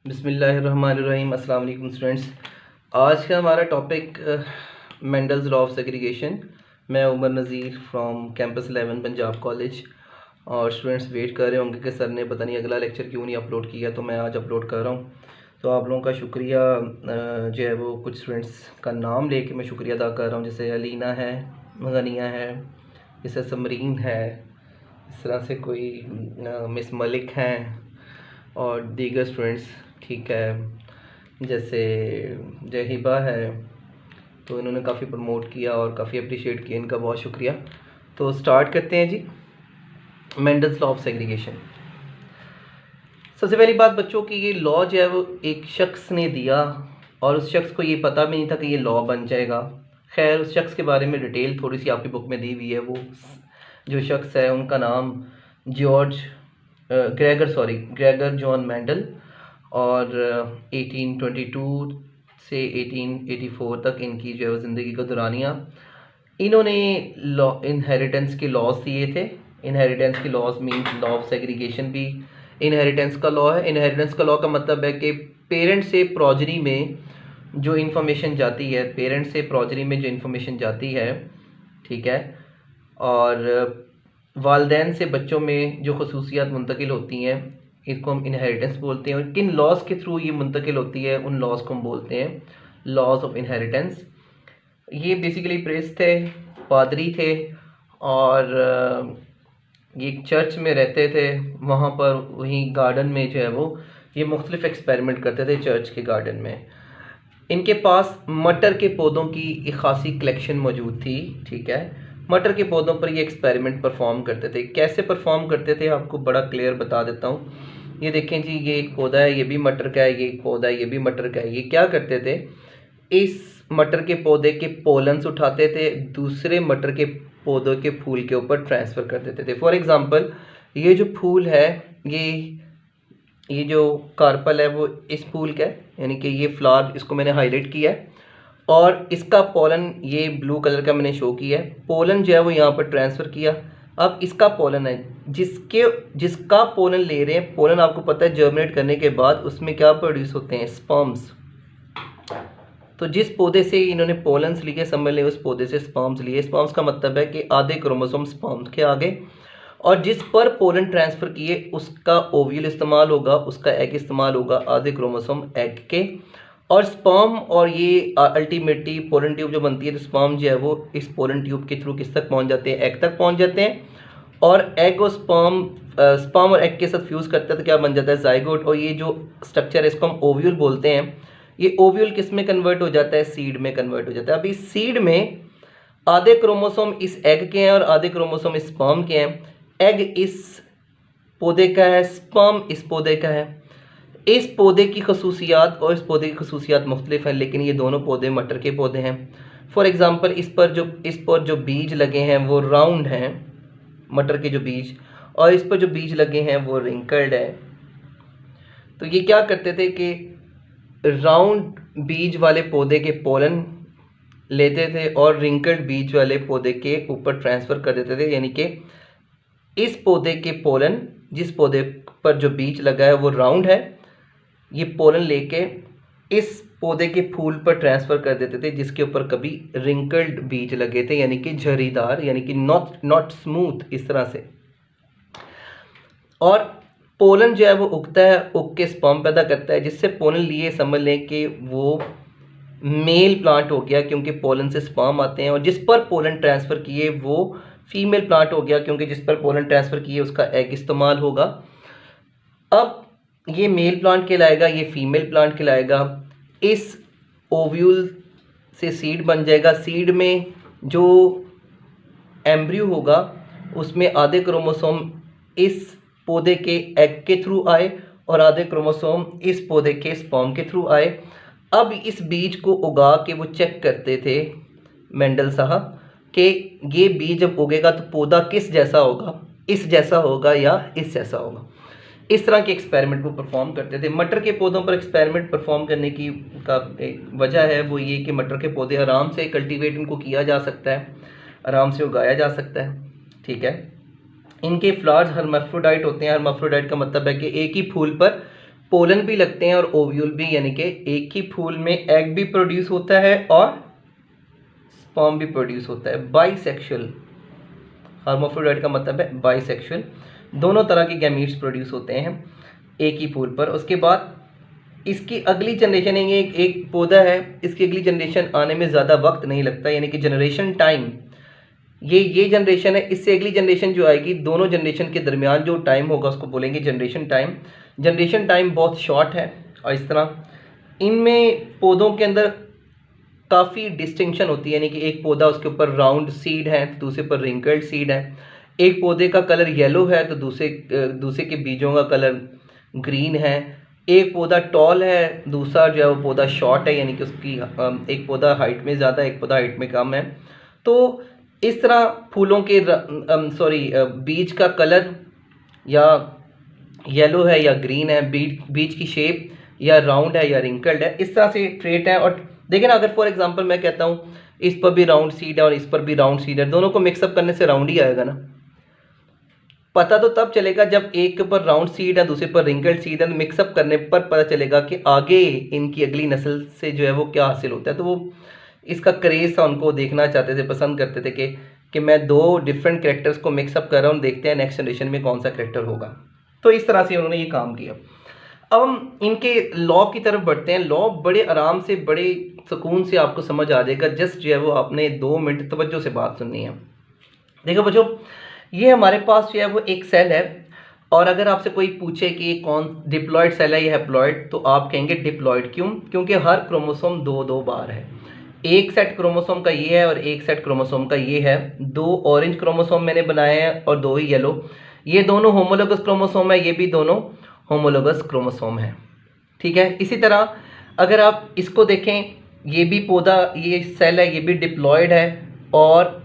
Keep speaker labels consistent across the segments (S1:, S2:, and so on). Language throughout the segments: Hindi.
S1: बिस्मिल्लाहिर्रहमानिर्रहीम। अस्सलाम वालेकुम स्टूडेंट्स। आज का हमारा topic Mendel's law of segregation. मैं उमर नज़ीर फ्रॉम कैंपस 11 पंजाब कॉलेज। और स्टूडेंट्स वेट कर रहे होंगे कि सर ने पता नहीं अगला लेक्चर क्यों नहीं अपलोड किया, तो मैं आज अपलोड कर रहा हूँ। तो आप लोगों का शुक्रिया जो है वो कुछ स्टूडेंट्स का नाम लेके मैं शुक्रिया अदा कर रहा हूँ, जैसे अलीना है, गनिया है, जैसे समरीन है, इस तरह से कोई मिस मलिक हैं और दीगर स्टूडेंट्स, ठीक है, जैसे जहीबा है। तो इन्होंने काफ़ी प्रमोट किया और काफ़ी अप्रिशिएट किया, इनका बहुत शुक्रिया। तो स्टार्ट करते हैं जी, मेंडल्स लॉ ऑफ सेग्रीगेशन। सबसे पहली बात बच्चों की, ये लॉ जो है वो एक शख्स ने दिया और उस शख्स को ये पता भी नहीं था कि ये लॉ बन जाएगा। खैर, उस शख्स के बारे में डिटेल थोड़ी सी आपकी बुक में दी हुई है। वो जो शख्स है उनका नाम ग्रेगर जॉन मेंडल, और 1822 से 1884 तक इनकी जो है वो ज़िंदगी का दौरानिया। इन्होंने लॉ इनहेरिटेंस के लॉज दिए थे। इनहेरिटेंस के laws means law of segregation भी इनहेरिटेंस का लॉ है। इनहेरिटेंस का लॉ का मतलब है कि पेरेंट से प्रोजनी में जो इन्फॉर्मेशन जाती है, पेरेंट से प्रोजनी में जो इन्फॉर्मेशन जाती है, ठीक है, और वालदैन से बच्चों में जो खसूसियात मुंतकिल होती हैं, इसको हम इनहेरिटेंस बोलते हैं। और किन लॉज के थ्रू ये मुंतकिल होती है, उन लॉज को हम बोलते हैं लॉज ऑफ इनहेरिटेंस। ये बेसिकली प्रेस थे, पादरी थे, और ये चर्च में रहते थे। वहाँ पर वहीं गार्डन में जो है वो ये मुख्तलिफ एक्सपेरिमेंट करते थे चर्च के गार्डन में। इनके पास मटर के पौधों की एक खासी कलेक्शन मौजूद थी, ठीक है। मटर के पौधों पर ये एक्सपेरिमेंट परफॉर्म करते थे। कैसे परफॉर्म करते थे आपको बड़ा क्लियर बता देता हूँ। ये देखें जी, ये एक पौधा है, ये भी मटर का है, ये एक पौधा है, ये भी मटर का है। ये क्या करते थे, इस मटर के पौधे के पोलन्स उठाते थे, दूसरे मटर के पौधों के फूल के ऊपर ट्रांसफ़र कर देते थे। फॉर एग्ज़ाम्पल, ये जो फूल है, ये जो कार्पल है वो इस फूल का है, यानी कि ये फ्लावर, इसको मैंने हाईलाइट किया है, और इसका पोलन ये ब्लू कलर का मैंने शो किया है। पोलन जो है वो यहाँ पर ट्रांसफ़र किया। अब इसका पोलन है, जिसका पोलन ले रहे हैं, पोलन आपको पता है जर्मिनेट करने के बाद उसमें क्या प्रोड्यूस होते हैं, स्पर्म्स। तो जिस पौधे से इन्होंने पोलन्स लिए, समझ लें उस पौधे से स्पर्म्स लिए। स्पर्म्स का मतलब है कि आधे क्रोमोसोम स्पर्म्स के आगे, और जिस पर पोलन ट्रांसफ़र किए उसका ओव्यूल इस्तेमाल होगा, उसका एग इस्तेमाल होगा, आधे क्रोमोसोम एग के। और स्पर्म और ये अल्टीमेटली पोलन ट्यूब जो बनती है, तो स्पर्म जो है वो इस पोलन ट्यूब के थ्रू किस तक पहुंच जाते हैं, एग तक पहुंच जाते हैं। और एग और स्पर्म और एग के साथ फ्यूज़ करते हैं तो क्या बन जाता है, जाइगोट। और ये जो स्ट्रक्चर है इसको हम ओव्यूल बोलते हैं। ये ओव्यूल किस में कन्वर्ट हो जाता है, सीड में कन्वर्ट हो जाता है। अब इस सीड में आधे क्रोमोसोम इस एग के हैं और आधे क्रोमोसोम इस स्पर्म के हैं। एग इस पौधे का है, स्पर्म इस पौधे का है। इस पौधे की खसूसियात और इस पौधे की खसूसियात मुख्तलिफ हैं, लेकिन ये दोनों पौधे मटर के पौधे हैं। फॉर एग्ज़ाम्पल, इस पर जो बीज लगे हैं वो राउंड हैं, मटर के जो बीज, और इस पर जो बीज लगे हैं वो रिंकल्ड है। तो ये क्या करते थे कि राउंड बीज वाले पौधे के पोलन लेते थे और रिंकल्ड बीज वाले पौधे के ऊपर ट्रांसफ़र कर देते थे, यानी कि इस पौधे के पोलन, जिस पौधे पर जो बीज लगा है वो राउंड है, ये पोलन लेके इस पौधे के फूल पर ट्रांसफ़र कर देते थे, जिसके ऊपर कभी रिंकल्ड बीज लगे थे, यानी कि झरीदार, यानी कि नॉट स्मूथ, इस तरह से। और पोलन जो है वो उगता है, उग के स्पर्म पैदा करता है, जिससे पोलन लिए समझ लें कि वो मेल प्लांट हो गया, क्योंकि पोलन से स्पर्म आते हैं। और जिस पर पोलन ट्रांसफ़र किए वो फीमेल प्लांट हो गया, क्योंकि जिस पर पोलन ट्रांसफ़र किए उसका एग इस्तेमाल होगा। अब ये मेल प्लांट कहलाएगा, ये फीमेल प्लांट कहलाएगा। इस ओव्यूल से सीड बन जाएगा। सीड में जो एम्ब्रियो होगा उसमें आधे क्रोमोसोम इस पौधे के एग के थ्रू आए और आधे क्रोमोसोम इस पौधे के स्पर्म के थ्रू आए। अब इस बीज को उगा के वो चेक करते थे मेंडल साहब कि ये बीज जब उगेगा तो पौधा किस जैसा होगा, इस जैसा होगा या इस जैसा होगा। इस तरह के एक्सपेरिमेंट वो परफॉर्म करते थे। मटर के पौधों पर एक्सपेरिमेंट परफॉर्म करने की का एक वजह है वो ये कि मटर के पौधे आराम से कल्टीवेट इनको किया जा सकता है, आराम से उगाया जा सकता है, ठीक है। इनके फ्लावर्स हर्माफ्रोडाइट होते हैं। हर्माफ्रोडाइट का मतलब है कि एक ही फूल पर पोलन भी लगते हैं और ओव्यूल भी, यानी कि एक ही फूल में एग भी प्रोड्यूस होता है और स्पर्म भी प्रोड्यूस होता है। बाइसेक्सुअल, हर्माफ्रोडाइट का मतलब है बाइसेक्सुअल, दोनों तरह के गैमीट्स प्रोड्यूस होते हैं एक ही फूल पर। उसके बाद इसकी अगली जनरेशन है, ये एक पौधा है, इसकी अगली जनरेशन आने में ज़्यादा वक्त नहीं लगता, यानी कि जनरेशन टाइम, ये जनरेशन है, इससे अगली जनरेशन जो आएगी, दोनों जनरेशन के दरमियान जो टाइम होगा उसको बोलेंगे जनरेशन टाइम। जनरेशन टाइम बहुत शॉर्ट है। और इस तरह इनमें पौधों के अंदर काफ़ी डिस्टिंक्शन होती है, यानी कि एक पौधा उसके ऊपर राउंड सीड है तो दूसरे पर रिंकल्ड सीड है, एक पौधे का कलर येलो है तो दूसरे के बीजों का कलर ग्रीन है, एक पौधा टॉल है, दूसरा जो है वो पौधा शॉर्ट है, यानी कि उसकी एक पौधा हाइट में ज़्यादा, एक पौधा हाइट में कम है। तो इस तरह फूलों के बीज का कलर या येलो है या ग्रीन है, बीज की शेप या राउंड है या रिंकल्ड है, इस तरह से ट्रेट है। और देखिए ना, अगर फॉर एग्जांपल मैं कहता हूँ इस पर भी राउंड सीड है और इस पर भी राउंड सीड है, दोनों को मिक्सअप करने से राउंड ही आएगा ना। पता तो तब चलेगा जब एक के ऊपर राउंड सीड है दूसरे पर रिंकल्ड सीड है, तो मिक्सअप करने पर पता चलेगा कि आगे इनकी अगली नस्ल से जो है वो क्या हासिल होता है। तो वो इसका क्रेज था, उनको देखना चाहते थे, पसंद करते थे कि मैं दो डिफरेंट कैरेक्टर्स को मिक्सअप कर रहा हूँ, देखते हैं नेक्स्ट जनरेशन में कौन सा कैरेक्टर होगा। तो इस तरह से उन्होंने ये काम किया। अब हम इनके लॉ की तरफ बढ़ते हैं। लॉ बड़े आराम से, बड़े सुकून से आपको समझ आ जाएगा, जस्ट जो है वो आपने 2 मिनट तवज्जो से बात सुननी है। देखो बच्चों, ये हमारे पास जो है वो एक सेल है, और अगर आपसे कोई पूछे कि कौन डिप्लॉयड सेल है या हैप्लॉयड, तो आप कहेंगे डिप्लॉयड। क्यों? क्योंकि हर क्रोमोसोम 2-2 बार है। एक सेट क्रोमोसोम का ये है और एक सेट क्रोमोसोम का ये है। 2 ऑरेंज क्रोमोसोम मैंने बनाए हैं और 2 ही येलो। ये दोनों होमोलोगस क्रोमोसोम है, ये भी दोनों होमोलोगस क्रोमोसोम है। ठीक है। इसी तरह अगर आप इसको देखें, ये भी पौधा, ये सेल है, ये भी डिप्लॉयड है। और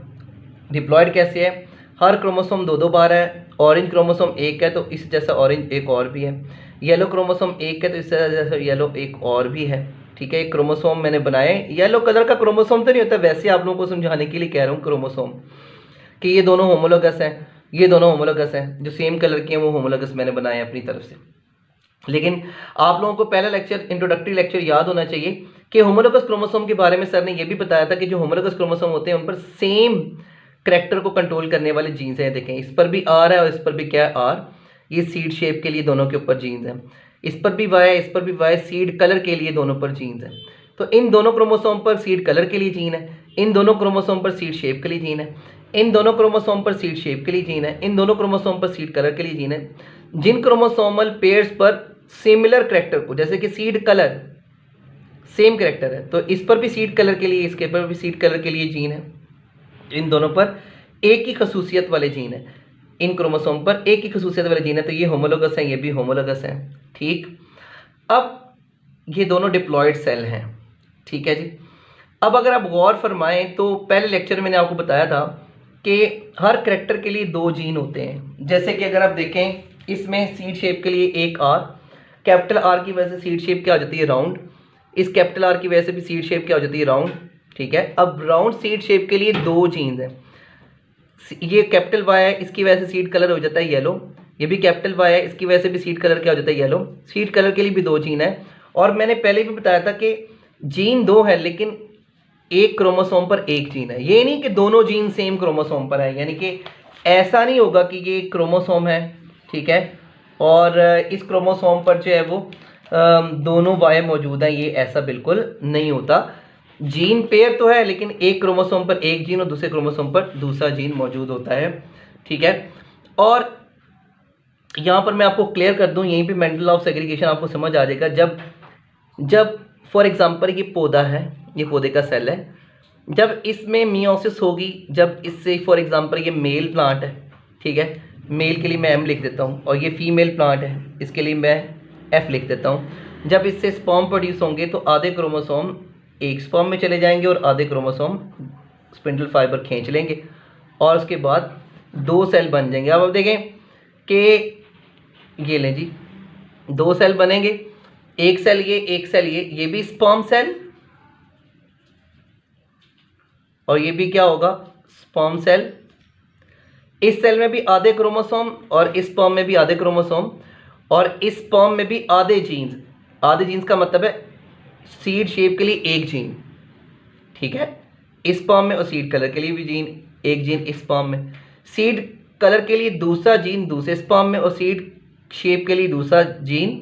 S1: डिप्लॉयड कैसे है? हर क्रोमोसोम 2-2 बार है। ऑरेंज क्रोमोसोम एक है तो इस जैसा ऑरेंज एक और भी है। येलो क्रोमोसोम एक है तो इस जैसा येलो एक और भी है। ठीक है। एक क्रोमोसोम मैंने बनाए, येलो कलर का क्रोमोसोम तो नहीं होता, वैसे आप लोगों को समझाने के लिए कह रहा हूँ क्रोमोसोम, कि ये दोनों होमोलोगस हैं, ये दोनों होमोलोगस हैं, जो सेम कलर के हैं वो होमोलोगस मैंने बनाए अपनी तरफ से। लेकिन आप लोगों को पहला लेक्चर, इंट्रोडक्टरी लेक्चर याद होना चाहिए कि होमोलोगस क्रोमोसोम के बारे में सर ने ये भी बताया था कि जो होमोलोगस क्रोमोसोम होते हैं उन पर सेम करैक्टर को कंट्रोल करने वाले जीन्स हैं। देखें, इस पर भी आर है और इस पर भी क्या है, आर। ये सीड शेप के लिए दोनों के ऊपर जीन्स हैं। इस पर भी वाई है, इस पर भी वाई। सीड कलर के लिए दोनों पर जीन्स हैं। तो इन दोनों क्रोमोसोम पर सीड कलर के लिए जीन है, इन दोनों क्रोमोसोम पर सीड शेप के लिए जीन है, इन दोनों क्रोमोसोम पर सीड शेप के लिए जीन है, इन दोनों क्रोमोसोम पर सीड कलर के लिए जीन है। जिन क्रोमोसोमल पेयर्स पर सिमिलर करैक्टर को, जैसे कि सीड कलर सेम करैक्टर है, तो इस पर भी सीड कलर के लिए, इसके पर भी सीड कलर के लिए जीन है। इन दोनों पर एक ही खसूसियत वाले जीन है, इन क्रोमोसोम पर एक ही खसूसियत वाले जीन है, तो ये होमोलोगस हैं, ये भी होमोलोगस हैं। ठीक। अब ये दोनों डिप्लॉयड सेल हैं। ठीक है जी। अब अगर आप गौर फरमाएं तो पहले लेक्चर में मैंने आपको बताया था कि हर करैक्टर के लिए 2 जीन होते हैं। जैसे कि अगर आप देखें, इसमें सीड शेप के लिए एक आर, कैपिटल आर की वजह से सीड शेप क्या हो जाती है, राउंड। इस कैपिटल आर की वजह से भी सीड शेप क्या हो जाती है, राउंड। ठीक है। अब राउंड सीड शेप के लिए 2 जीन्स हैं। ये कैपिटल वाई है, इसकी वजह से सीड कलर हो जाता है येलो। ये भी कैपिटल वाई है, इसकी वजह से भी सीड कलर क्या हो जाता है, येलो। सीड कलर के लिए भी 2 जीन है। और मैंने पहले भी बताया था कि जीन 2 है, लेकिन एक क्रोमोसोम पर एक जीन है। ये नहीं कि दोनों जीन सेम क्रोमोसोम पर है, यानी कि ऐसा नहीं होगा कि ये क्रोमोसोम है, ठीक है, और इस क्रोमोसोम पर जो है वो दोनों वाई मौजूद हैं, ये ऐसा बिल्कुल नहीं होता। जीन पेयर तो है, लेकिन एक क्रोमोसोम पर एक जीन और दूसरे क्रोमोसोम पर दूसरा जीन मौजूद होता है। ठीक है। और यहाँ पर मैं आपको क्लियर कर दूँ, यहीं पे मेंडल ऑफ सेग्रीगेशन आपको समझ आ जाएगा। जब फॉर एग्जांपल ये पौधा है, ये पौधे का सेल है, जब इसमें मियोसिस होगी, जब इससे फॉर एग्जांपल ये मेल प्लांट है, ठीक है, मेल के लिए मैं एम लिख देता हूँ, और ये फीमेल प्लांट है, इसके लिए मैं एफ लिख देता हूँ। जब इससे स्पर्म प्रोड्यूस होंगे तो आधे क्रोमोसोम एक स्पर्म में चले जाएंगे और आधे क्रोमोसोम स्पिंडल फाइबर खींच लेंगे, और उसके बाद 2 सेल बन जाएंगे। अब आप देखें कि ये लें जी, 2 सेल बनेंगे, एक सेल ये, एक सेल ये भी स्पर्म सेल, और ये भी क्या होगा, स्पर्म सेल। इस सेल में भी आधे क्रोमोसोम और इस स्पर्म में भी आधे क्रोमोसोम, और इस स्पर्म में भी आधे जीन्स का मतलब है सीड शेप के लिए एक जीन, ठीक है, इस स्पर्म में, और सीड कलर के लिए भी जीन, एक जीन इस स्पर्म में, सीड कलर के लिए दूसरा जीन दूसरे स्पर्म में, और सीड शेप के लिए दूसरा जीन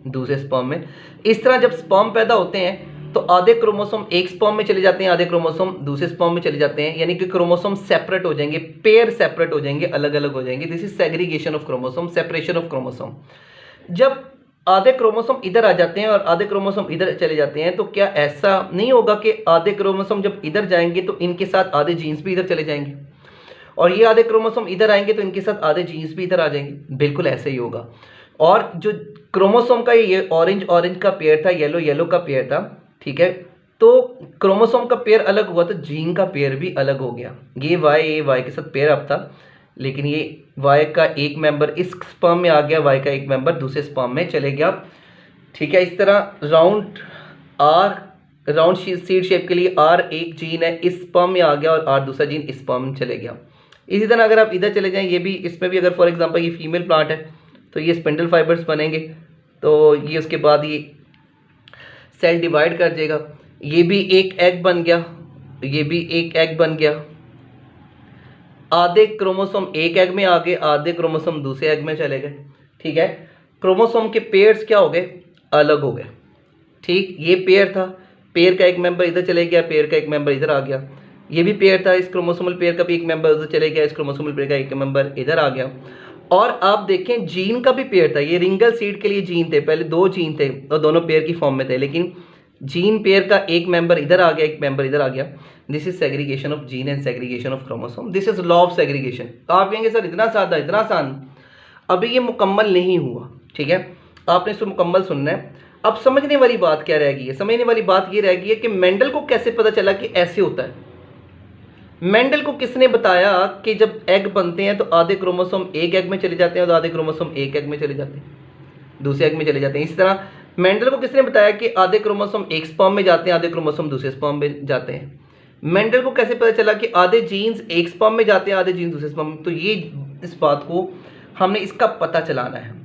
S1: दूसरे स्पर्म में। इस तरह जब स्पर्म पैदा होते हैं तो आधे क्रोमोसोम एक स्पर्म में चले जाते हैं, आधे क्रोमोसोम दूसरे स्पर्म में चले जाते हैं, यानी कि क्रोमोसोम सेपरेट हो जाएंगे, पेयर सेपरेट हो जाएंगे, अलग अलग हो जाएंगे। This is segregation of chromosome, separation of chromosome. जब आधे क्रोमोसोम इधर आ जाते हैं और आधे क्रोमोसोम इधर चले जाते हैं, तो क्या ऐसा नहीं होगा कि आधे क्रोमोसोम जब इधर जाएंगे तो इनके साथ आधे जीन्स भी इधर चले जाएंगे, और ये आधे क्रोमोसोम इधर आएंगे तो इनके साथ आधे जीन्स भी इधर आ जाएंगे? बिल्कुल ऐसे ही होगा। और जो क्रोमोसोम का ये ऑरेंज का पेयर था, येलो का पेयर था, ठीक है, तो क्रोमोसोम का पेयर अलग हुआ तो जीन का पेयर भी अलग हो गया। ये वाई के साथ पेयर अप था, लेकिन ये वाई का एक मेंबर इस स्पर्म में आ गया, वाई का एक मेंबर दूसरे स्पर्म में चले गया, ठीक है। इस तरह राउंड सीड शेप के लिए आर एक जीन है, इस स्पर्म में आ गया, और आर दूसरा जीन इस स्पर्म में चले गया। इसी तरह अगर आप इधर चले जाएं, ये भी, इसमें भी अगर फॉर एग्जांपल ये फीमेल प्लांट है तो ये स्पिंडल फाइबर्स बनेंगे, तो ये उसके बाद ये सेल डिवाइड कर देगा, ये भी एक एग बन गया, ये भी एक एग बन गया, आधे क्रोमोसोम एक एग में आ गए, आधे क्रोमोसोम दूसरे एग में चले गए, ठीक है। क्रोमोसोम के पेयर्स क्या हो गए? अलग हो गए, ठीक। ये पेयर था, पेयर का एक मेंबर इधर चले गया, पेयर का एक मेंबर इधर आ गया। ये भी पेयर था, इस क्रोमोसोमल पेयर का भी एक मेंबर उधर चले गया, इस क्रोमोसोमल पेयर का एक मेंबर इधर आ गया। और आप देखें जीन का भी पेयर था, ये रिंगल सीड के लिए जीन थे, पहले दो जीन थे और दोनों पेयर की फॉर्म में थे, लेकिन जीन पेयर का एक मेंबर इधर आ गया, एक मेंबर इधर आ गया। This is segregation of gene and segregation of chromosome, this is law of segregation. तो आप कहेंगे सर इतना सादा, इतना आसान, अभी ये मुकम्मल नहीं हुआ, ठीक है, आपने इसको मुकम्मल सुनना है। अब समझने वाली बात क्या रह गई है? समझने वाली बात ये रह गई है कि मेंडल को कैसे पता चला कि ऐसे होता है। मेंडल को किसने बताया कि जब एग बनते हैं तो आधे क्रोमोसोम एक एग में चले जाते हैं और आधे क्रोमोसोम एक एग में चले जाते हैं, दूसरे एग में चले जाते हैं। इसी तरह मेंडल को किसने बताया कि आधे क्रोमोसोम एक स्पर्म में जाते हैं, आधे क्रोमोसोम दूसरे स्पर्म में जाते हैं? मेंडल को कैसे पता चला कि आधे जीन्स एक स्पर्म में जाते हैं, आधे जीन्स दूसरे स्पर्म में? तो ये इस बात को हमने इसका पता चलाना है।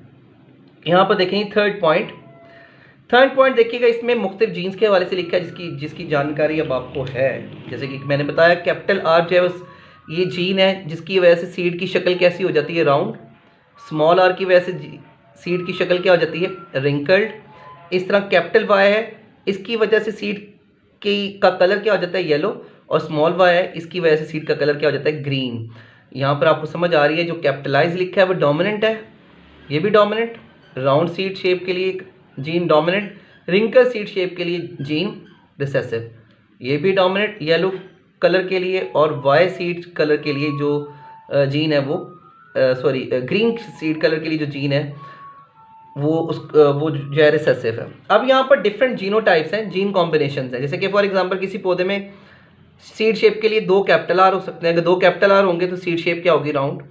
S1: यहाँ पर देखेंगे थर्ड पॉइंट देखिएगा, इसमें मुख्तलिफ जीन्स के हवाले से लिखा है जिसकी जानकारी अब आपको है। जैसे कि मैंने बताया कैपिटल आर जो है ये जीन है जिसकी वजह से सीड की शक्ल कैसी हो जाती है? राउंड। स्मॉल आर की वजह से सीड की शक्ल क्या हो जाती है? रिंकल्ड। इस तरह कैपिटल वाई है, इसकी वजह से सीड का कलर क्या हो जाता है? येलो। और स्मॉल वाई है, इसकी वजह से सीड का कलर क्या हो जाता है? ग्रीन। यहाँ पर आपको समझ आ रही है, जो कैपिटलाइज लिखा है वो डोमिनेंट है, ये भी डोमिनेंट, राउंड सीड शेप के लिए gene dominant, wrinkle seed shape के लिए जीन रिसेसिव, ये भी डोमिनेंट येलो कलर के लिए, और वाई सीड कलर के लिए जो जीन है वो ग्रीन सीड कलर के लिए जो जीन है वो जो है रिसेसिव है। अब यहाँ पर डिफरेंट जीनोटाइप्स हैं, जीन कॉम्बिनेशन हैं। जैसे कि फॉर एग्जांपल किसी पौधे में सीड शेप के लिए दो कैपिटल आर हो सकते हैं। अगर दो कैपिटल आर होंगे तो सीड शेप क्या होगी? राउंड।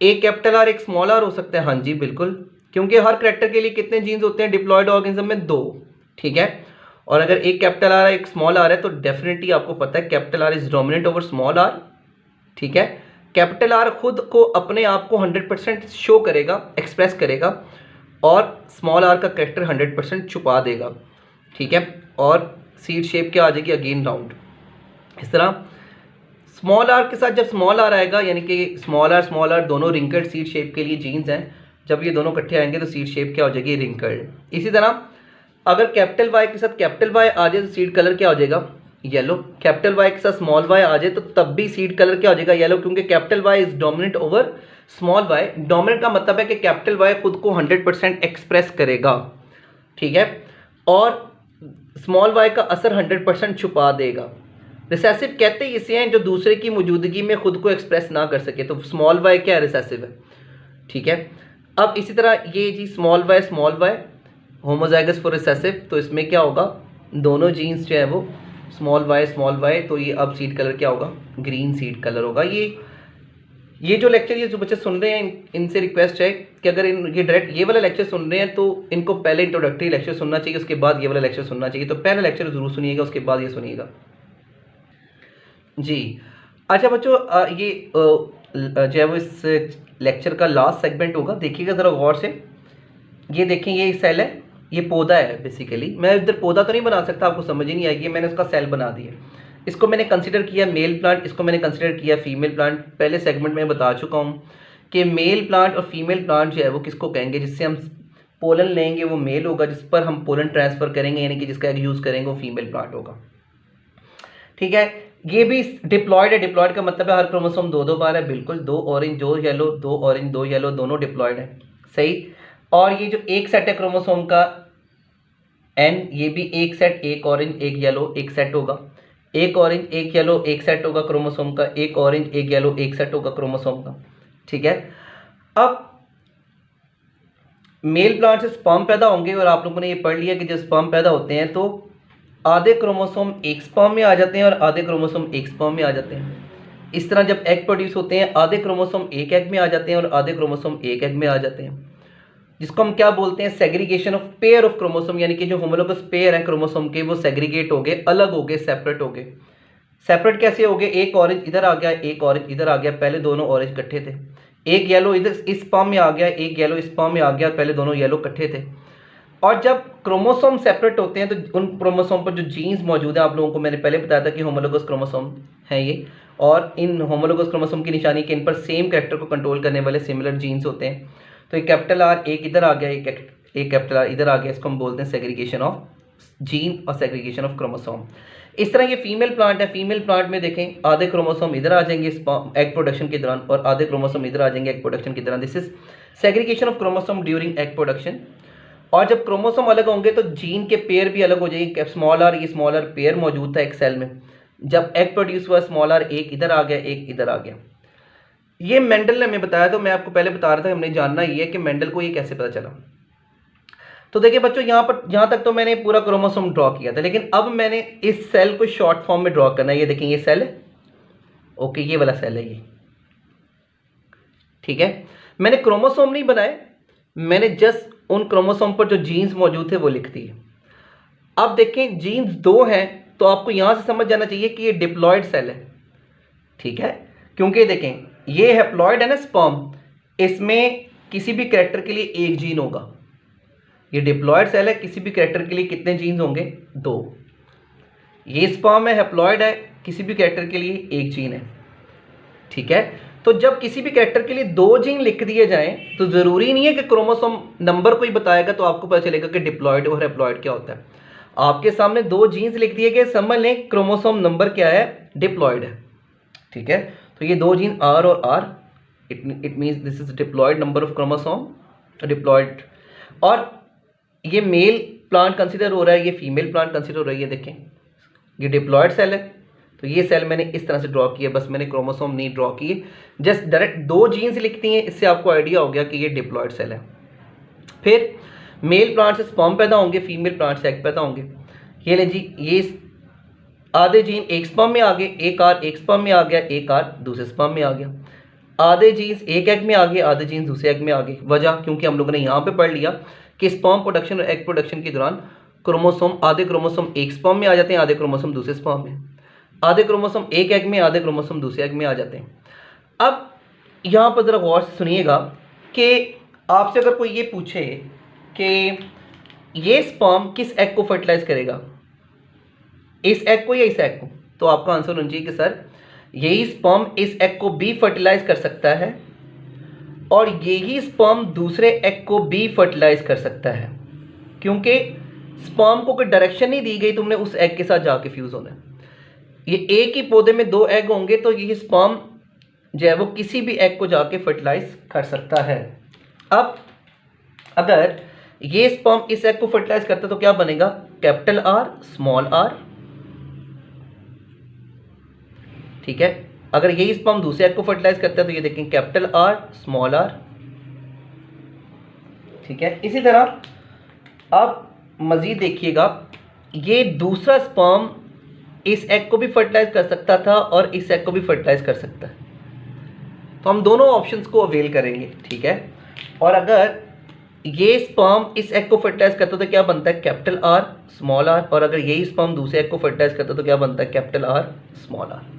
S1: एक कैपिटल आर एक स्मॉल आर हो सकता है, हाँ जी बिल्कुल, क्योंकि हर कैरेक्टर के लिए कितने जीन्स होते हैं डिप्लॉयड ऑर्गेनिज्म में? दो, ठीक है। और अगर एक कैपिटल आर है एक स्मॉल आर है तो डेफिनेटली आपको पता है capital R is dominant over small R, ठीक है। कैपिटल आर खुद को अपने आप को 100% शो करेगा, एक्सप्रेस करेगा, और स्मॉल आर का कैरेक्टर 100% छुपा देगा, ठीक है। और सीड शेप क्या आ जाएगी? Again round. इस तरह स्मॉल आर के साथ जब स्मॉल आर आएगा, यानी कि स्मॉल आर दोनों रिंकल्ड सीड शेप के लिए जीन्स हैं, जब ये दोनों इकट्ठे आएंगे तो सीड शेप क्या हो जाएगी? रिंकल्ड। इसी तरह अगर कैपिटल वाई के साथ कैपिटल वाई आ जाए तो सीड कलर क्या हो जाएगा? येलो। कैपिटल वाई के साथ स्मॉल वाई आ जाए तो तब भी सीड कलर क्या हो जाएगा? येलो, क्योंकि capital Y is dominant over small Y. Dominant का मतलब है कि कैपिटल वाई खुद को 100% एक्सप्रेस करेगा, ठीक है, और स्मॉल वाई का असर 100% छुपा देगा। रिसेसिव कहते ही इसे हैं जो दूसरे की मौजूदगी में खुद को एक्सप्रेस ना कर सके, तो स्मॉल वाई क्या रिसेसिव है, ठीक है। अब इसी तरह ये G small Y homozygous for recessive, तो इसमें क्या होगा? दोनों जीन्स जो है वो स्मॉल वाई, तो ये अब सीड कलर क्या होगा? ग्रीन सीड कलर होगा। ये जो लेक्चर ये जो बच्चे सुन रहे हैं इनसे रिक्वेस्ट है कि अगर ये डायरेक्ट ये वाला लेक्चर सुन रहे हैं तो इनको पहले इंट्रोडक्टरी लेक्चर सुनना चाहिए, उसके बाद ये वाला लेक्चर सुनना चाहिए। तो पहला लेक्चर ज़रूर सुनिएगा, उसके बाद ये सुनिएगा जी। अच्छा बच्चों, ये जो है वो इस लेक्चर का लास्ट सेगमेंट होगा, देखिएगा ज़रा गौर से। ये देखें ये सेल है, ये पौधा है बेसिकली। मैं इधर पौधा तो नहीं बना सकता, आपको समझ ही नहीं आएगी, मैंने उसका सेल बना दिया। इसको मैंने कंसिडर किया मेल प्लांट, इसको मैंने कंसिडर किया फीमेल प्लांट। पहले सेगमेंट में बता चुका हूँ कि मेल प्लांट और फीमेल प्लांट जो है वो किसको कहेंगे, जिससे हम पोलन लेंगे वो मेल होगा, जिस पर हम पोलन ट्रांसफ़र करेंगे यानी कि जिसका एग यूज़ करेंगे वो फीमेल प्लांट होगा। ठीक है, ये भी डिप्लॉयड है। डिप्लॉयड का मतलब है हर क्रोमोसोम दो बार है, बिल्कुल, 2 ऑरेंज 2 येलो, 2 ऑरेंज 2 येलो, दोनों डिप्लॉयड है, सही। और ये जो एक सेट है क्रोमोसोम का एन, ये भी एक सेट, एक ऑरेंज एक येलो एक सेट होगा, एक ऑरेंज एक येलो एक सेट होगा क्रोमोसोम का, एक ऑरेंज एक येलो एक सेट होगा क्रोमोसोम का। ठीक है, अब मेल प्लांट से स्पर्म पैदा होंगे और आप लोगों ने ये पढ़ लिया कि जब स्पर्म पैदा होते हैं तो आधे क्रोमोसोम एक स्पर्म में आ जाते हैं और आधे क्रोमोसोम एक स्पर्म में आ जाते हैं। इस तरह जब एग प्रोड्यूस होते हैं आधे क्रोमोसोम एक एग में आ जाते हैं और आधे क्रोमोसोम एक एग में आ जाते हैं, जिसको हम क्या बोलते हैं, segregation of pair of chromosome, यानी कि जो होमोलोगस पेयर हैं क्रोमोसोम के वो सेग्रीगेट हो गए, अलग हो गए, सेपरेट हो गए। सेपरेट कैसे हो गए, एक ऑरेंज इधर आ गया, एक ऑरेंज इधर आ गया, पहले दोनों ऑरेंज इकट्ठे थे। एक येलो इधर इस स्पर्म में आ गया, एक येलो इस स्पर्म में आ गया, पहले दोनों येलो इकट्ठे थे। और जब क्रोमोसोम सेपरेट होते हैं तो उन क्रोमोसोम पर जो जीन्स मौजूद है, आप लोगों को मैंने पहले बताया था कि होमोलोगस क्रोमोसोम है ये, और इन होमोलोगस क्रोमोसोम की निशानी कि इन पर सेम कैरेक्टर को कंट्रोल करने वाले सिमिलर जीन्स होते हैं। तो एक कैपिटल आर एक इधर आ गया, एक कैपिटल आर इधर आ गया, इसको हम बोलते हैं सेग्रीगेशन ऑफ जीन और सेग्रीगेशन ऑफ क्रोमोसोम। इस तरह ये फीमेल प्लांट है। फीमेल प्लांट में देखें आधे क्रोमोसोम इधर आ जाएंगे एग प्रोडक्शन के दौरान और आधे क्रोमोसोम इधर आ जाएंगे एग प्रोडक्शन के दौरान। This is segregation of chromosome during egg production. और जब क्रोमोसोम अलग होंगे तो जीन के पेयर भी अलग हो जाएंगे। स्मॉल आर, ये स्मॉल आर पेयर मौजूद था एक सेल में, जब एग प्रोड्यूस हुआ स्मॉल आर एक इधर आ गया एक इधर आ गया। ये मेंडल ने हमें बताया, तो मैं आपको पहले बता रहा था, हमने जानना ये है कि मेंडल को ये कैसे पता चला। तो देखिए बच्चों यहाँ तक तो मैंने पूरा क्रोमोसोम ड्रॉ किया था, लेकिन अब मैंने इस सेल को शॉर्ट फॉर्म में ड्रॉ करना है। ये देखें ये सेल है, ओके, ये वाला सेल है ये, ठीक है। मैंने क्रोमोसोम नहीं बनाए, मैंने जस्ट उन क्रोमोसोम पर जो जीन्स मौजूद थे वो लिख दिए। अब देखें जीन्स 2 हैं, तो आपको यहां से समझ जाना चाहिए कि ये डिप्लॉयड सेल है, ठीक है, क्योंकि देखें ये हैप्लॉयड है ना स्पर्म, इसमें किसी भी कैरेक्टर के लिए एक जीन होगा। ये डिप्लॉयड सेल है, किसी भी कैरेक्टर के लिए कितने जीन्स होंगे, 2। ये स्पर्म है, हैप्लॉयड है, किसी भी कैरेक्टर के लिए एक जीन है, ठीक है। तो जब किसी भी कैरेक्टर के लिए 2 जीन लिख दिए जाएं तो ज़रूरी नहीं है कि क्रोमोसोम नंबर कोई बताएगा तो आपको पता चलेगा कि डिप्लॉयड और हैप्लॉयड क्या होता है। आपके सामने 2 जीन्स लिख दिए गए, समझ लें क्रोमोसोम नंबर क्या है, डिप्लॉयड है, ठीक है। तो ये 2 जीन आर और R, it means this is diploid number of chromosome, diploid. और ये मेल प्लांट कंसिडर हो रहा है, ये फीमेल प्लांट कंसिडर हो रही है। देखें ये डिप्लॉयड सेल है, तो ये सेल मैंने इस तरह से ड्रॉ किया, बस मैंने क्रोमोसोम नहीं ड्रॉ किए, जस्ट डायरेक्ट 2 जीन्स लिखती हैं, इससे आपको आइडिया हो गया कि ये डिप्लॉयड सेल है। फिर मेल प्लांट से स्पर्म पैदा होंगे, फीमेल प्लांट से एग पैदा होंगे। ये ले जी, ये आधे जीन एक स्पर्म में आ गए, एक आर एक स्पर्म में आ गया, एक आर दूसरे स्पर्म में आ गया। आधे जीन्स एक एग में आ गए, आधे जीन्स दूसरे एग में आ गए। वजह क्योंकि हम लोगों ने यहाँ पे पढ़ लिया कि स्पर्म प्रोडक्शन और एग प्रोडक्शन के दौरान क्रोमोसोम आधे क्रोमोसोम एक स्पर्म में आ जाते हैं, आधे क्रोमोसोम दूसरे स्पर्म में, आधे क्रोमोसोम एक एग में, आधे क्रोमोसोम दूसरे एग में आ जाते हैं। अब यहाँ पर ज़रा गौर से सुनिएगा कि आपसे अगर कोई ये पूछे कि ये स्पर्म किस एग को फर्टिलाइज करेगा, इस एग को या इस एग को, तो आपका आंसर होना चाहिए कि सर यही स्पर्म इस एग को भी फर्टिलाइज कर सकता है और यही स्पर्म दूसरे एग को भी फर्टिलाइज कर सकता है, क्योंकि स्पर्म को कोई डायरेक्शन नहीं दी गई तुमने उस एग के साथ जाके फ्यूज होना है। ये एक ही पौधे में 2 एग होंगे तो ये स्पर्म जो है वो किसी भी एग को जाके फर्टिलाइज कर सकता है। अब अगर ये स्पर्म इस एग को फर्टिलाइज करता है तो क्या बनेगा, कैपिटल आर स्मॉल आर, ठीक है। अगर यही स्पर्म दूसरे एग को फर्टिलाइज करता है तो ये देखें कैपिटल आर स्मॉल आर, ठीक है। इसी तरह आप मजीद देखिएगा, ये दूसरा स्पर्म इस एग को भी फर्टिलाइज कर सकता था और इस एग को भी फर्टिलाइज कर सकता है, तो हम दोनों ऑप्शंस को अवेल करेंगे, ठीक है। और अगर ये स्पर्म इस एग को फर्टिलाइज करता तो क्या बनता है, कैपिटल आर स्मॉल आर, और अगर यही स्पर्म दूसरे एग को फर्टिलाइज करता तो क्या बनता है, कैपिटल आर स्मॉल आर।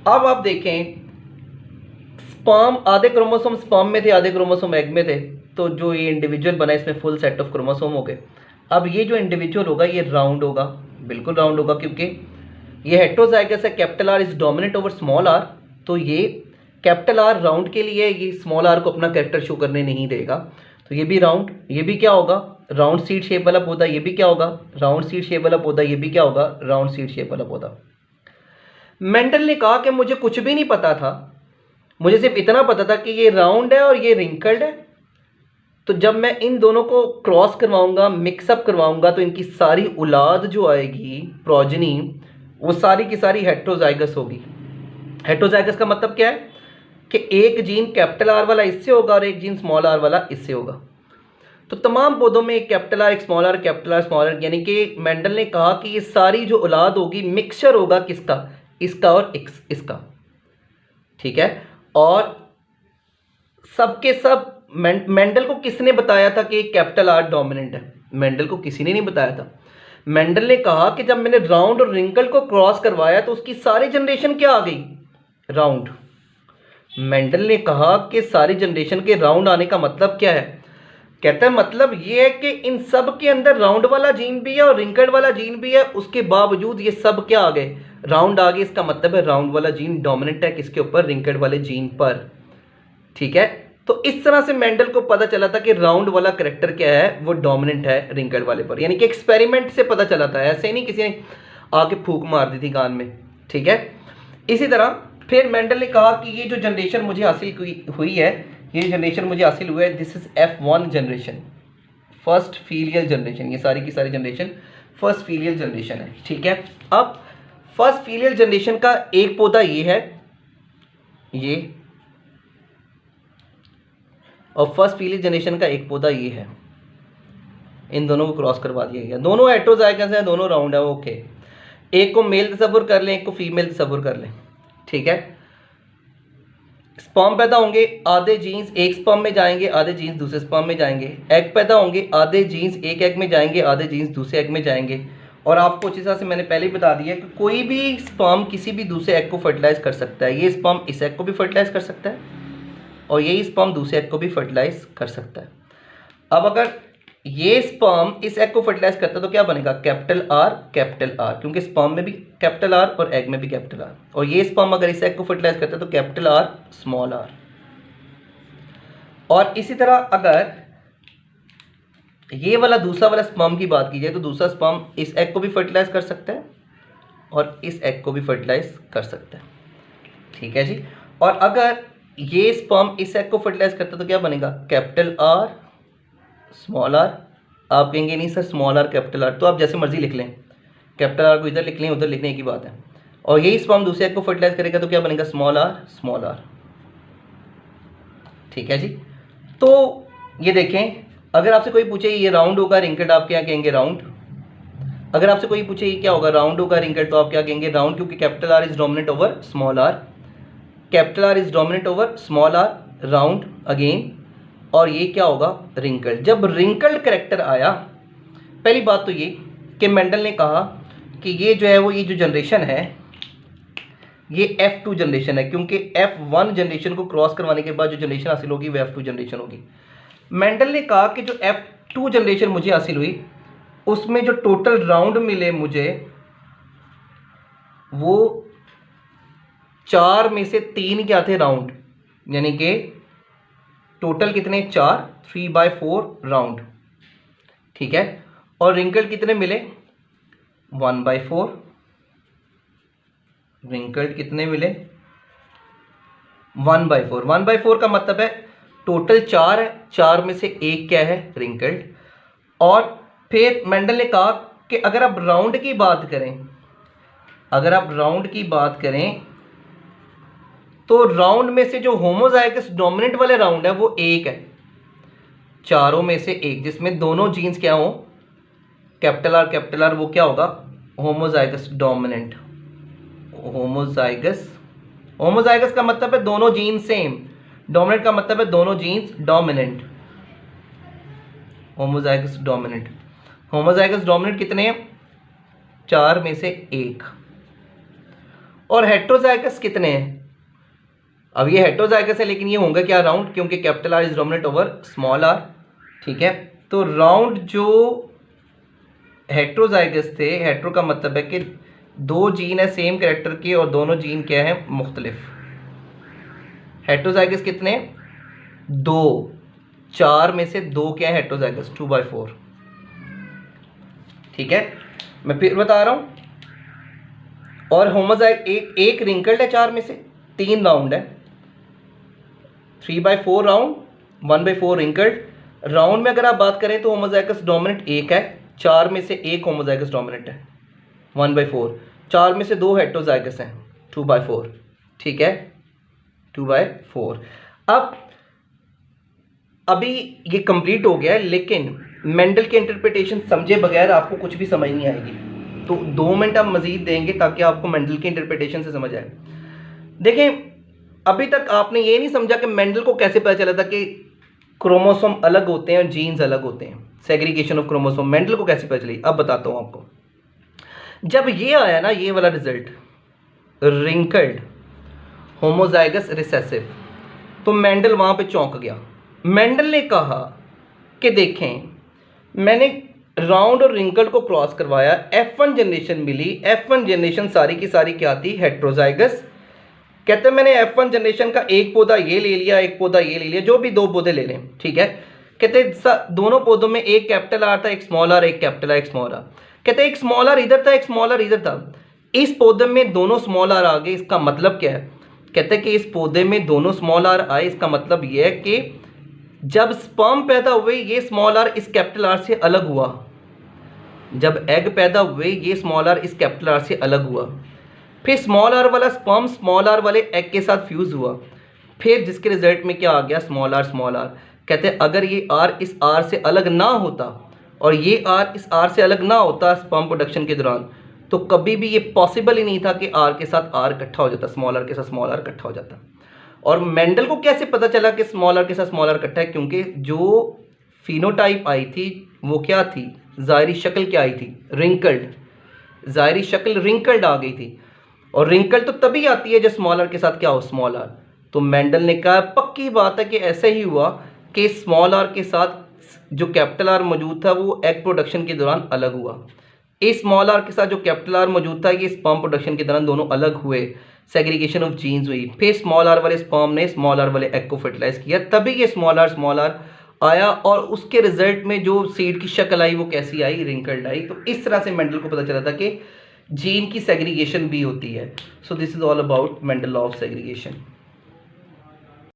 S1: अब आप देखें स्पर्म आधे क्रोमोसोम स्पर्म में थे, आधे क्रोमोसोम एग में थे, तो जो ये इंडिविजुअल बना इसमें फुल सेट ऑफ क्रोमोसोम हो गए। अब ये जो इंडिविजुअल होगा ये राउंड होगा, बिल्कुल राउंड होगा, क्योंकि ये हेटेरोजाइगस है, capital R is dominant over small R, तो ये कैपिटल आर राउंड के लिए ये स्मॉल आर को अपना कैरेक्टर शो करने नहीं देगा। तो ये भी राउंड, ये भी क्या होगा, राउंड सीड शेप वाला पौधा, ये भी क्या होगा, राउंड सीड शेप वाला पौधा, ये भी क्या होगा, राउंड सीड शेप वाला पौधा। मेंडल ने कहा कि मुझे कुछ भी नहीं पता था, मुझे सिर्फ इतना पता था कि ये राउंड है और ये रिंकल्ड है, तो जब मैं इन दोनों को क्रॉस करवाऊंगा, मिक्सअप करवाऊंगा, तो इनकी सारी औलाद जो आएगी, प्रोजनी, वो सारी की सारी हेटेरोजाइगस होगी। हेटेरोजाइगस का मतलब क्या है कि एक जीन कैपिटल आर वाला इससे होगा और एक जीन स्मॉल आर वाला इससे होगा। तो तमाम पौधों में एक कैपिटल आर, एक small R, capital R, small R, यानी कि मेंडल ने कहा कि ये सारी जो औलाद होगी मिक्सचर होगा किसका, इसका और इसका, ठीक है। और सबके सब मेंडल को किसने बताया था कि कैपिटल आर डोमिनेंट है? मेंडल को किसी ने नहीं बताया था। मेंडल ने कहा कि जब मैंने राउंड और रिंकल को क्रॉस करवाया तो उसकी सारी जनरेशन क्या आ गई, राउंड। मेंडल ने कहा कि सारी जनरेशन के राउंड आने का मतलब क्या है? कहता है मतलब ये है कि इन सब के अंदर राउंड वाला जीन भी है और रिंकल्ड वाला जीन भी है, उसके बावजूद ये सब क्या आ गए, राउंड आ गए। इसका मतलब है राउंड वाला जीन डोमिनेंट है किसके ऊपर, रिंकल्ड वाले जीन पर, ठीक है। तो इस तरह से मेंडल को पता चला था कि राउंड वाला करेक्टर क्या है, वो डोमिनेंट है रिंकल्ड वाले पर, यानी कि एक्सपेरिमेंट से पता चला था, ऐसे नहीं किसी ने आके फूंक मार दी थी कान में, ठीक है। इसी तरह फिर मेंडल ने कहा कि ये जो जनरेशन मुझे हासिल हुई है, ये जनरेशन मुझे हासिल हुआ है, this is F1 generation, first filial generation, ये सारी की सारी जनरेशन फर्स्ट फीलियल जनरेशन है, ठीक है। अब फर्स्ट फीलियल जनरेशन का एक पौधा ये है, ये, और फर्स्ट फीलियल जनरेशन का एक पौधा ये है। इन दोनों को क्रॉस करवा दिया गया, दोनों हेटेरोजाइगस हैं, दोनों राउंड है, ओके। एक को मेल तस्वुर कर लें, एक को फीमेल तस्वुर कर लें, ठीक है। स्पर्म पैदा होंगे, आधे जीन्स एक स्पर्म में जाएंगे, आधे जीन्स दूसरे स्पर्म में जाएंगे। एग पैदा होंगे, आधे जीन्स एक एग में जाएंगे, आधे जीन्स दूसरे एग में जाएंगे। और आपको अच्छी तरह से मैंने पहले ही बता दिया कि कोई भी स्पर्म किसी भी दूसरे एग को फर्टिलाइज कर सकता है। ये स्पर्म इस एग को भी फर्टिलाइज कर सकता है और यही स्पर्म दूसरे एग को भी फर्टिलाइज कर सकता है। अब अगर ये स्पर्म इस एग को फर्टिलाइज करता है तो क्या बनेगा, कैपिटल आर, क्योंकि स्पर्म में भी कैपिटल आर और एग में भी कैपिटल आर। और ये स्पर्म अगर इस एग को फर्टिलाइज करता है तो कैपिटल आर, स्मॉल आर। और इसी तरह अगर ये वाला दूसरा वाला स्पर्म की बात की जाए तो दूसरा स्पर्म इस एग को भी फर्टिलाइज कर सकता है और इस एग को भी फर्टिलाइज कर सकता है, ठीक है जी। और अगर ये स्पर्म इस एग को फर्टिलाइज करता है तो क्या बनेगा, कैपिटल आर, स्मॉल आर। आप कहेंगे नहीं sir small R capital are, तो आप जैसे मर्जी लिख लें, कैपिटल आर को इधर लिख लें उधर लिखने की बात है। और यही स्पर्म दूसरे एग को फर्टिलाइज करेगा तो क्या बनेगा, स्मॉल आर, ठीक है जी। तो ये देखें, अगर आपसे कोई पूछे ये राउंड होगा रिंकल्ड, आप क्या कहेंगे, राउंड। अगर आपसे कोई पूछे ये क्या होगा, राउंड होगा रिंकल्ड, तो आप क्या कहेंगे, राउंड, क्योंकि capital R is dominant over small R, capital R is dominant over small R, round again. और ये क्या होगा, रिंकल्ड। जब रिंकल्ड करेक्टर आया, पहली बात तो ये कि मेंडल ने कहा कि ये जो है वो ये जो जनरेशन है ये F2 जनरेशन है, क्योंकि F1 जनरेशन को क्रॉस करवाने के बाद जो जनरेशन हासिल होगी वो F2 जनरेशन होगी। मेंडल ने कहा कि जो F2 जनरेशन मुझे हासिल हुई उसमें जो टोटल राउंड मिले मुझे वो 4 में से 3 क्या थे, राउंड, यानी कि टोटल कितने, 4, 3/4 राउंड, ठीक है। और रिंकल्ड कितने मिले, 1/4, रिंकल्ड कितने मिले, 1/4। 1/4 का मतलब है टोटल 4 है, 4 में से एक क्या है, रिंकल्ड। और फिर मेंडल ने कहा कि अगर आप राउंड की बात करें, तो राउंड में से जो होमोजाइगस डोमिनेंट वाले राउंड है वो एक है, चारों में से एक, जिसमें दोनों जीन्स क्या हो, कैपिटल आर, वो क्या होगा, होमोजाइगस डोमिनेंट। होमोजाइगस का मतलब है दोनों जीन सेम, डोमिनेंट का मतलब है दोनों जीन्स डोमिनेंट। होमोजाइगस डोमिनेंट कितने हैं, 4 में से एक। और हेटेरोजाइगस कितने हैं, अब ये हेटेरोजाइगस है, लेकिन ये होंगे क्या, राउंड, क्योंकि capital R is dominant over small R. ठीक है, तो राउंड जो हेटेरोजाइगस थे, हेटेरो का मतलब है कि दो जीन है सेम कैरेक्टर के और दोनों जीन क्या है, मुख्तलिफ। हेटेरोजाइगस कितने, 2, 4 में से 2 क्या है हेटेरोजाइगस, 2/4। ठीक है, मैं फिर बता रहा हूं। और होमोजाइग एक रिंकल्ड है 4 में से, 3 राउंड है, 3/4 राउंड, 1/4 रिंकल्ड। राउंड में अगर आप बात करें तो होमोजाइगस डोमिनेंट 1 है, 4 में से 1 होमोजाइगस डोमिनेंट है, 1/4। 4 में से 2 हेटेरोजाइगस हैं, 2/4। ठीक है, 2/4। अब अभी ये कंप्लीट हो गया है, लेकिन मेंडल की इंटरप्रिटेशन समझे बगैर आपको कुछ भी समझ नहीं आएगी। तो 2 मिनट हम मजीद देंगे ताकि आपको मेंडल की इंटरप्रिटेशन से समझ आए। देखें, अभी तक आपने ये नहीं समझा कि मेंडल को कैसे पता चला था कि क्रोमोसोम अलग होते हैं और जीन्स अलग होते हैं, सेग्रीगेशन ऑफ क्रोमोसोम मेंडल को कैसे पता चली। अब बताता हूं आपको। जब ये आया ना, ये वाला रिजल्ट, रिंकल्ड होमोजाइगस रिसेसिव, तो मेंडल वहां पे चौंक गया। मेंडल ने कहा कि देखें, मैंने राउंड और रिंकल्ड को क्रॉस करवाया, F1 जनरेशन मिली। F1 जनरेशन सारी की सारी क्या थी, हेटेरोजाइगस। कहते हैं मैंने F1 जनरेशन का एक पौधा ये ले लिया, एक पौधा ये ले लिया, जो भी 2 पौधे ले लें। ठीक है, कहते दोनों पौधों में एक कैपिटल आर था, एक स्मॉल आर, एक कैपिटल आर, एक स्मॉल आर। कहते एक स्मॉल आर इधर था, एक स्मॉल आर इधर था। इस पौधे में दोनों स्मॉल आर आ गए, इसका मतलब क्या है। कहते हैं कि इस पौधे में दोनों स्मॉल आर आए, इसका मतलब यह है कि जब स्पर्म पैदा हुए ये स्मॉल आर इस कैपिटल आर से अलग हुआ। जब एग पैदा हुए ये स्मॉल आर इस कैपिटल आर से अलग हुआ। फिर स्मॉल आर वाला स्पर्म स्मॉल आर वाले एग के साथ फ्यूज हुआ, फिर जिसके रिजल्ट में क्या आ गया, स्मॉल आर स्मॉल आर। कहते हैं अगर ये आर इस आर से अलग ना होता और ये आर इस आर से अलग ना होता स्पर्म प्रोडक्शन के दौरान, तो कभी भी ये पॉसिबल ही नहीं था कि आर के साथ आर इकट्ठा हो जाता, स्मॉल आर के साथ स्मॉल आर इकट्ठा हो जाता। और मेंडल को कैसे पता चला कि स्मॉल आर के साथ स्मॉल आर इकट्ठा है, क्योंकि जो फिनोटाइप आई थी वो क्या थी, ज़ाहिरी शक्ल क्या आई थी, रिंकल्ड, ज़ाहिरी शक्ल रिंकल्ड आ गई थी। और रिंकल तो तभी आती है जब स्मॉल आर के साथ क्या हो, स्मॉल आर। तो मेंडल ने कहा पक्की बात है कि ऐसे ही हुआ कि स्मॉल आर के साथ जो कैपिटल आर मौजूद था वो एग प्रोडक्शन के दौरान अलग हुआ। इस स्मॉल आर के साथ जो कैपिटल आर मौजूद था ये स्पर्म प्रोडक्शन के दौरान दोनों अलग हुए, सेग्रीगेशन ऑफ जीन्स हुई। फिर स्मॉल आर वाले स्पर्म ने स्मॉल आर वाले एग को फर्टिलाइज किया, तभी ये स्मॉल आर आया। और उसके रिजल्ट में जो सीड की शक्ल आई वो कैसी आई, रिंकल्ड आई। तो इस तरह से मेंडल को पता चला था कि जीन की सेग्रीगेशन भी होती है। So this is all about Mendel law of segregation.